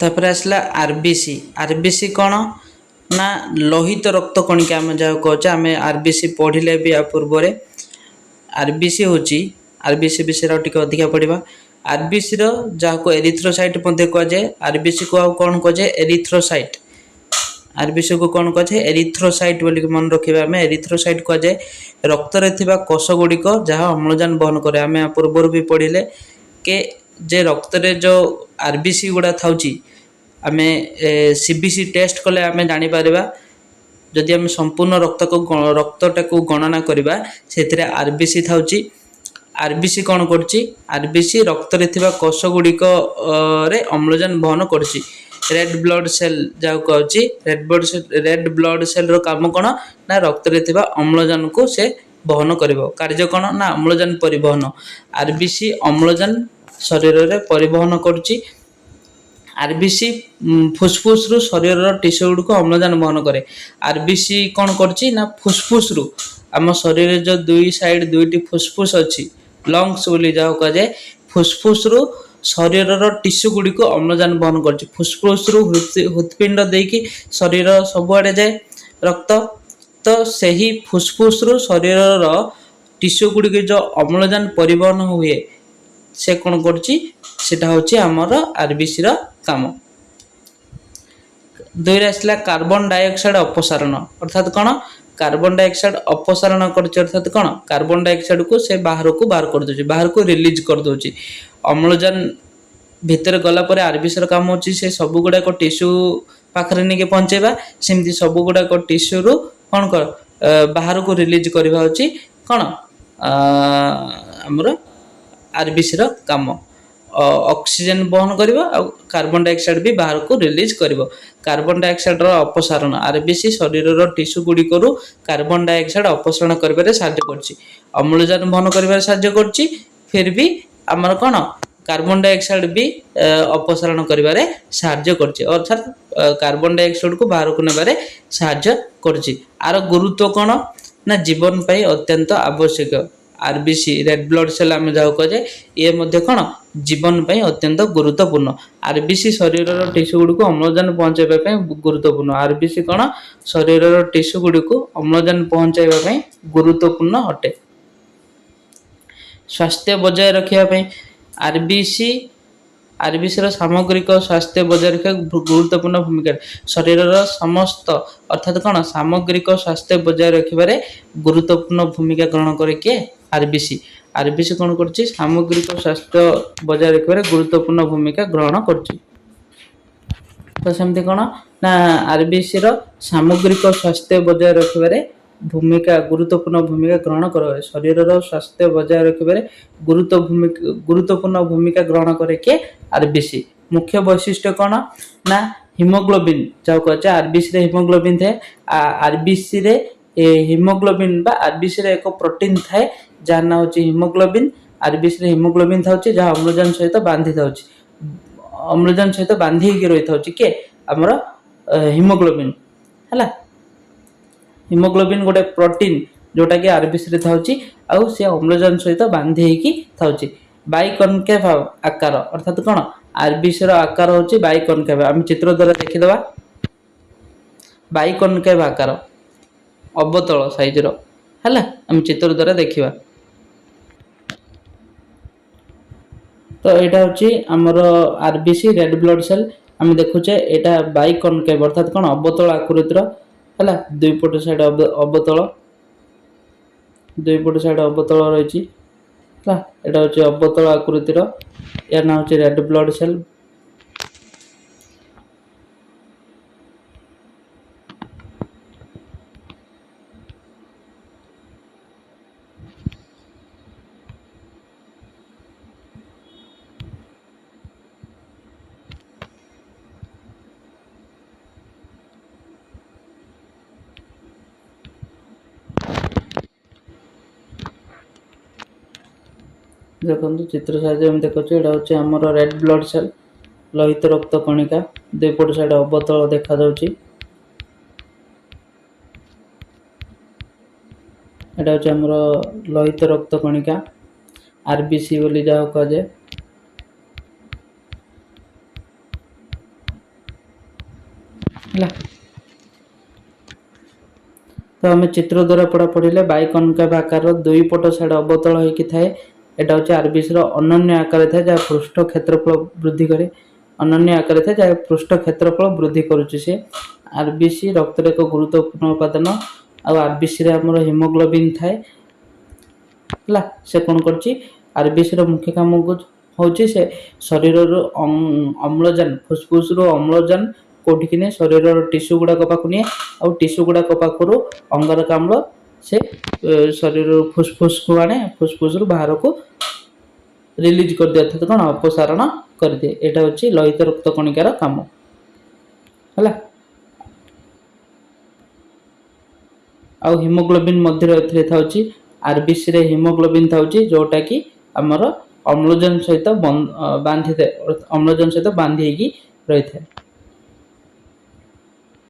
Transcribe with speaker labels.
Speaker 1: तापर आसला RBC. RBC कौन ना लोहित रक्त कणिका आम जहाँ कहे आम आरबीसी पढ़ले भी आ पूर्व आरबीसी हूँ आरबीसी विषय अधिका पढ़ा। आरबीसी जहाँ एरिथ्रोसाइट कहुए आरबीसी को आउ कौन कहुए एरिथ्रोसाइट। आरबीसी को कौन कहुए एरिथ्रोसाइट बोलिक मन रखिए आम एरिथ्रोसाइट कहुए रक्त रे कोष गुड़िक जहाँ अम्लजान बहन करे। आम पूर्व भी पढ़ले के जे रक्त रे जो आरबीसी गुड़ा था आम सीबीसी टेस्ट कले आम जापर जदि आम संपूर्ण रक्तटा को गणना करवा से आरबीसी था। आरबीसी कौन करछि आरबीसी रक्त रे कोष गुड़िक अम्लजान बहन करछि। रेड ब्लड सेल जहाँ कहछि रेड ब्लड सेल रो काम कौन ना रक्त रे अम्लजान को से बहन करिवो। कार्य कौन ना अम्लजान परिवहन। आरबीसी अम्लजान शरीर रे परिवहन करछि। आरबीसी फुसफुस रु शरीर टिश्यू गुड़िक अम्लजान बहन करे। आरबीसी कौन करछि ना फुसफुस रु आम शरीर जो दुई साइड दुईटी फुसफुस अच्छी लंग्स बोली जहाँ कहुए फुसफुस रु शरीर टिश्यू गुड़िक अम्लजान बहन कर। फुसफुस रु हृत्पिंड देकी शरीर सबुआड़े जाए रक्त तो सही फुसफुस रु शरीर टिश्यू गुड़िक जो अम्लजान परिवहन हुए से कौन करटा हूँ आमर आरबीसी काम। दुई आसला कार्बन डाइऑक्साइड अपसारण अर्थात कौन कार्बन डाइऑक्साइड अपसारण अर्थात कौन कार्बन डाइऑक्साइड को से बाहर कर दूची बाहर को रिलीज कर दूची। अम्लजान भितर गला पर आरबीसी काम होची से सब गुड़ाक टिश्यू पाखरे नहीं पहुँचेबा सेमती सब गुड़ाक टिश्यू रु कौन कर बाहर को रिलीज करवा होची कौन आमर आरबीसी काम। ऑक्सीजन बहन करिवो आ कार्बन डाइऑक्साइड भी बाहर को रिलीज करिवो। कार्बन डाइऑक्साइड अपसारण आरबीसी शरीर टिश्यू गुड़िक कार्बन डाइऑक्साइड अपसारण करिबारे साहाय्य करछि। अम्लजान बहन करिबारे साहाय्य करछि फिर भी आमर कौन कार्बन डाइऑक्साइड भी अपसारण करिबारे साहाय्य करछि अर्थात कार्बन डाइऑक्साइड को बाहर को नेबारे साहाय्य करछि। आर गुरुत्व कौन ना जीवन पाई अत्यंत आवश्यक। आरबीसी रेड ब्लड सेल आम जहाँ कहे ये मध्य कौन जीवन पाई अत्यंत गुरुत्वपूर्ण। आरबीसी शरीर टिश्यू गुड़ी को अम्लजान पहुँचाइबा गुरुत्वपूर्ण। आरबीसी कौन शरीर टिश्यू गुड़ी को अम्लजान पहुँचाइबा गुरुत्वपूर्ण अटे। स्वास्थ्य बजाय रखा आरबीसी आरबीसी सामग्रिक स्वास्थ्य बजाय रखा गुरुत्वपूर्ण भूमिका शरीर समस्त अर्थात कौन सामग्रिक स्वास्थ्य बजाय रखिबारे गुरुत्वपूर्ण भूमिका ग्रहण करे किए आरबीसी। आरबीसी कौन करछि सामग्रिक स्वास्थ्य बजाय रखिबारे गुरुत्वपूर्ण भूमिका ग्रहण करछि। तो सेमती कौन ना आरबीसी सामग्रिक स्वास्थ्य बजाय रखिबारे भूमिका गुरुत्वपूर्ण भूमिका ग्रहण करे। शरीर स्वास्थ्य बजाय रखिबारे गुरुत्वपूर्ण भूमिका ग्रहण करे के आरबीसी। मुख्य वैशिष्ट्य कौन ना हिमोग्लोबिन जहाँ कहे आरबीसी रे हिमोग्लोबिन थे। आरबीसी रे हिमोग्लोबिन बा आरबीसी रे एक प्रोटीन थाए जहाँ ना होची हिमोग्लोबिन। आरबीसी रे हिमोग्लोबिन था जहाँ अम्लजान सहित बांधी था अम्लजान सहित बांधी रही था के आमर हिमोग्लोबिन है। हिमोग्लोबिन गोटे प्रोटीन जोटा कि आरबीसी रे थाउची आउ से अम्लजान सहित बांधी होकी थाउची। बाइकनकेव आकार अर्थात कौन आरबीसी रो आकार होची बाइकनकेव। आम चित्र द्वारा देखिदवा बाइकनकेव आकार अवतल साइज रो हैला आम चित्र द्वारा देखिबा। तो यहाँ हूँ आमर आरबीसी रेड ब्लड सेल आम देखुचे यहाँ बाइकनकेव अर्थात कौन अवतल आकृतिर है। दुई पट साइड अवतल दुई पट साइड अवतल रही है। यहाँ हूँ अवतल आकृतिर या ना हूँ रेड ब्लड सेल। देखो चित्र साहाଯ୍य देखो यहाँ हूँ आमर रेड ब्लड सेल लोहित रक्त कणिका दुई पट साइड अवतल देखा जाउछि। यहाँ हूँ आमर लोहित रक्त कणिका आरबीसी बोली जहाँ कहुए। ହେଲା। ତ ଆମେ ଚିତ୍ର ଦ୍ୱାରା ପଢ଼ିଲେ ବାଇକନକେଭ ଆକାରର ଦୁଇ ପଟ ସାଇଡ୍ ଅବତଳ ହେଇକି ଥାଏ। ଏଟା ହେଉଛି ଆରବିସି ର ଅନନ୍ୟ ଆକାର ଥାଏ ଯାହା ପୃଷ୍ଠ କ୍ଷେତ୍ରଫଳ ବୃଦ୍ଧି କରେ। ଅନନ୍ୟ ଆକାର ଥାଏ ଯାହା ପୃଷ୍ଠ କ୍ଷେତ୍ରଫଳ ବୃଦ୍ଧି କରୁଛି। ସେ ଆରବିସି ରକ୍ତର ଏକ ଗୁରୁତ୍ୱପୂର୍ଣ୍ଣ ଉପାଦାନ। ଆଉ ଆରବିସି ରେ ଆମର ହିମୋଗ୍ଲୋବିନ୍ ଥାଏ ହେଲା। ସେ କ'ଣ କରୁଛି ଆରବିସି ର ମୁଖ୍ୟ କାମ ହେଉଛି ସେ ଶରୀରରୁ ଅମ୍ଳଜାନ ଫୁସଫୁସରୁ ଅମ୍ଳଜାନ କୋଉଠିକି ନିଏ ଶରୀରର ଟିସ୍ୟୁ ଗୁଡ଼ାକ ପାଖକୁ ନିଏ ଆଉ ଟିସ୍ୟୁ ଗୁଡ଼ାକ ପାଖରୁ ଅଙ୍ଗାରକାମ୍ଳ ସେ ଶରୀରରୁ ଫୁସଫୁସକୁ ଆଣେ ଫୁସଫୁସରୁ ବାହାରକୁ ରିଲିଜ କରିଦିଏ ଅର୍ଥାତ କ'ଣ ଅପସାରଣ କରିଦିଏ। ଏଇଟା ହେଉଛି ଲୋହିତ ରକ୍ତ କଣିକାର କାମ ହେଲା। ଆଉ ହିମୋଗ୍ଲୋବିନ୍ ମଧ୍ୟରେ ଏଥିରେ ଥାଉଛି ଆରବିସି ରେ ହିମୋଗ୍ଲୋବିନ୍ ଥାଉଛି ଯୋଉଟା କି ଆମର ଅମ୍ଳଜାନ ସହିତ ବାନ୍ଧି ହେଇକି ରହିଥାଏ।